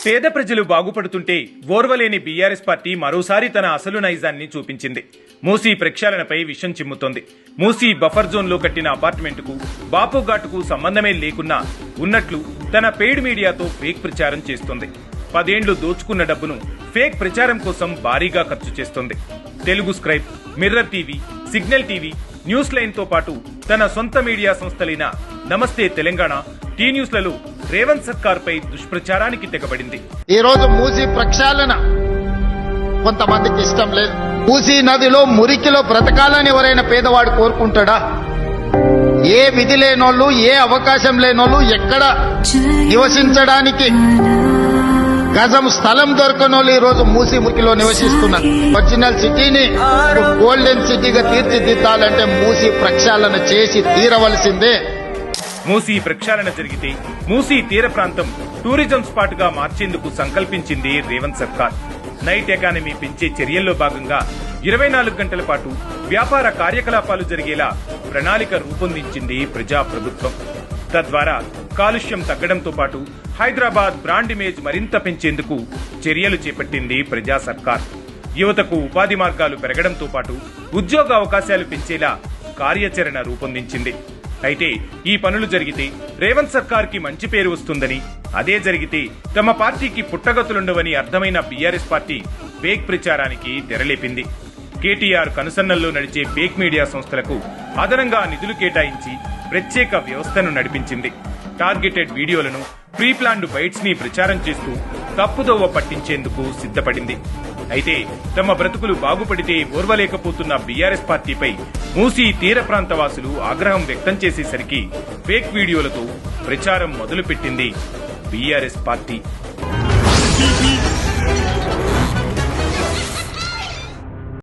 పేద ప్రజలు బాగుపడుతుంటే ఓర్వలేని BRS party మరోసారి తన అసలు నైజాన్ని చూపించింది. మూసీ ప్రక్షాళనపై విషం చిమ్ముతోంది. మూసీ బఫర్ జోన్ లో కట్టిన అపార్ట్మెంటుకు బాపుఘాట్కు సంబంధమే లేకున్నా ఉన్నట్లు తన పెయిడ్ మీడియాతో ఫేక్ ప్రచారం చేస్తోంది. 10 ఏళ్లు దోచుకున్న డబ్బును ఫేక్ ప్రచారం కోసం భారీగా ఖర్చు చేస్తోంది. Telugu scribe, mirror TV, signal TV, news line తో పాటు తన సొంత మీడియా సంస్థలైన నమస్తే తెలంగాణ, టీ న్యూస్లలో రేవంత్ సర్కార్ పై దుష్ప్రచారానికి తెగబడింది. ఈ రోజు మూసీ ప్రక్షాళన కొంతమందికి ఇష్టం లేదు. మూసీ నదిలో మురికిలో బ్రతకాలని ఎవరైనా పేదవాడు కోరుకుంటాడా? ఏ విధి లేనోళ్ళు, ఏ అవకాశం లేనోళ్ళు, ఎక్కడ నివసించడానికి గజం స్థలం దొరకనోళ్ళు ఈ రోజు మూసీ మురికిలో నివసిస్తున్నారు. ఒరిజినల్ సిటీని గోల్డెన్ సిటీగా తీర్చిదిద్దాలంటే మూసీ ప్రక్షాళన చేసి తీరవలసిందే. మూసీ ప్రక్షాళన జరిగితే మూసీ తీర ప్రాంతం టూరిజం స్పాట్ గా మార్చేందుకు సంకల్పించింది రేవంత్ సర్కార్. నైట్ ఎకానమీ పెంచే చర్యల్లో భాగంగా 24 గంటల పాటు వ్యాపార కార్యకలాపాలు జరిగేలా ప్రణాళిక రూపొందించింది ప్రజాప్రభుత్వం. తద్వారా కాలుష్యం తగ్గడంతో పాటు హైదరాబాద్ బ్రాండ్ ఇమేజ్ మరింత పెంచేందుకు చర్యలు చేపట్టింది ప్రజా సర్కార్. యువతకు ఉపాధి మార్గాలు పెరగడంతో పాటు ఉద్యోగ అవకాశాలు పెంచేలా కార్యాచరణ రూపొందించింది. అయితే ఈ పనులు జరిగితే రేవంత్ సర్కార్ కి మంచి పేరు వస్తుందని, అదే జరిగితే తమ పార్టీకి పుట్టగతులుండవని అర్థమైన బీఆర్ఎస్ పార్టీ ఫేక్ ప్రచారానికి తెరలేపింది. కేటీఆర్ కనుసన్నల్లో నడిచే ఫేక్ మీడియా సంస్థలకు అదనంగా నిధులు కేటాయించి ప్రత్యేక వ్యవస్థను నడిపించింది. టార్గెటెడ్ వీడియోలను, ప్రీ ప్లాన్డ్ బైట్స్ ని ప్రచారం చేస్తూ తప్పుదోవ పట్టించేందుకు సిద్ధపడింది. అయితే తమ బ్రతుకులు బాగుపడితే ఓర్వలేకపోతున్న బీఆర్ఎస్ పార్టీపై మూసీ తీర ప్రాంత వాసులు ఆగ్రహం వ్యక్తం చేసేసరికి ఫేక్ వీడియోలతో ప్రచారం మొదలుపెట్టింది బీఆర్ఎస్ పార్టీ.